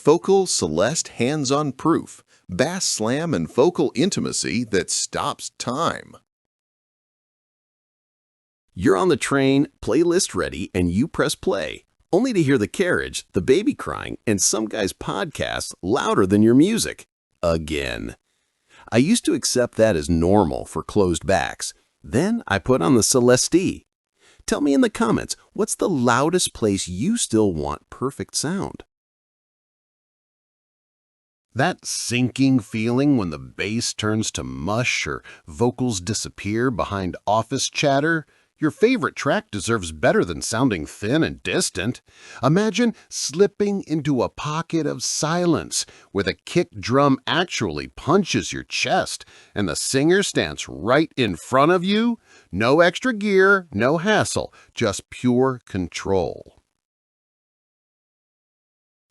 Focal Celestee hands-on proof, bass slam and focal intimacy that stops time. You're on the train, playlist ready, and you press play, only to hear the carriage, the baby crying, and some guy's podcast louder than your music. Again. I used to accept that as normal for closed backs. Then I put on the Celestee. Tell me in the comments, what's the loudest place you still want perfect sound? That sinking feeling when the bass turns to mush or vocals disappear behind office chatter? Your favorite track deserves better than sounding thin and distant. Imagine slipping into a pocket of silence where the kick drum actually punches your chest and the singer stands right in front of you. No extra gear, no hassle, just pure control.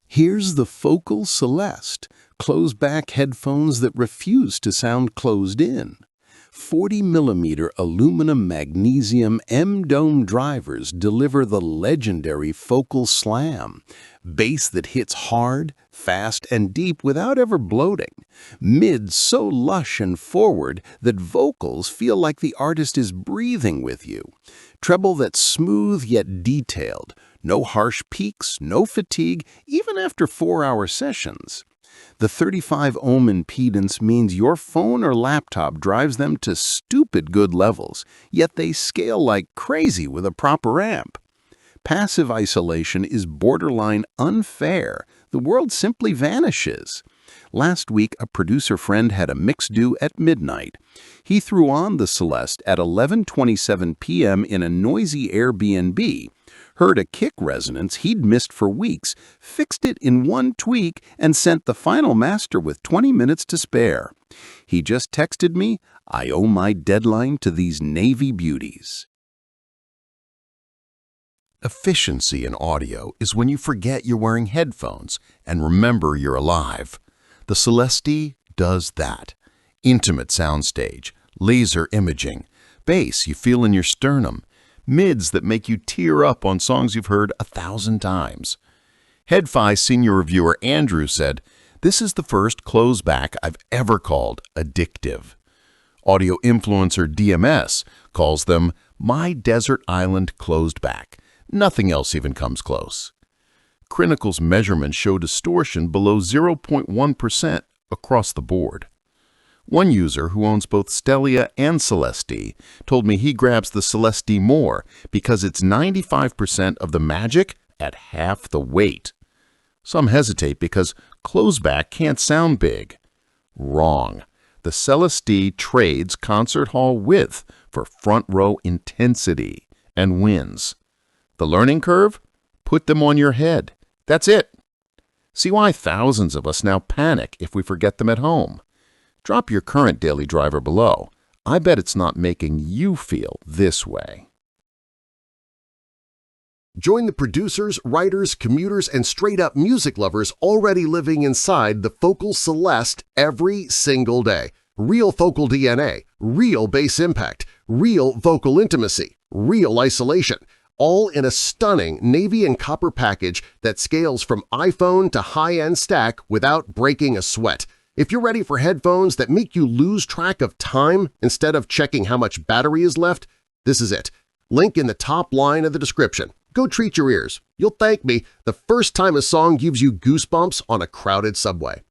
Here's the Focal Celestee, closed-back headphones that refuse to sound closed in. 40mm aluminum-magnesium M-dome drivers deliver the legendary Focal Slam, bass that hits hard, fast, and deep without ever bloating, mids so lush and forward that vocals feel like the artist is breathing with you, treble that's smooth yet detailed, no harsh peaks, no fatigue, even after 4-hour sessions. The 35-ohm impedance means your phone or laptop drives them to stupid good levels, yet they scale like crazy with a proper amp. Passive isolation is borderline unfair. The world simply vanishes. Last week, a producer friend had a mix due at midnight. He threw on the Celestee at 11:27 p.m. in a noisy Airbnb, heard a kick resonance he'd missed for weeks, fixed it in one tweak, and sent the final master with 20 minutes to spare. He just texted me, "I owe my deadline to these Navy beauties." Efficiency in audio is when you forget you're wearing headphones and remember you're alive. The Celestee does that. Intimate soundstage, laser imaging, bass you feel in your sternum, mids that make you tear up on songs you've heard 1,000 times. Headphone senior reviewer Andrew said, "This is the first closeback I've ever called addictive." Audio influencer DMS calls them my desert island closed back. Nothing else even comes close. Critical's measurements show distortion below 0.1% across the board. One user who owns both Stellia and Celestee told me he grabs the Celestee more because it's 95% of the magic at half the weight. Some hesitate because closeback can't sound big. Wrong. The Celestee trades concert hall width for front row intensity and wins. The learning curve? Put them on your head. That's it. See why thousands of us now panic if we forget them at home. Drop your current daily driver below. I bet it's not making you feel this way. Join the producers, writers, commuters, and straight-up music lovers already living inside the Focal Celestee every single day. Real focal DNA, real bass impact, real vocal intimacy, real isolation, all in a stunning navy and copper package that scales from iPhone to high-end stack without breaking a sweat. If you're ready for headphones that make you lose track of time instead of checking how much battery is left, this is it. Link in the top line of the description. Go treat your ears. You'll thank me the first time a song gives you goosebumps on a crowded subway.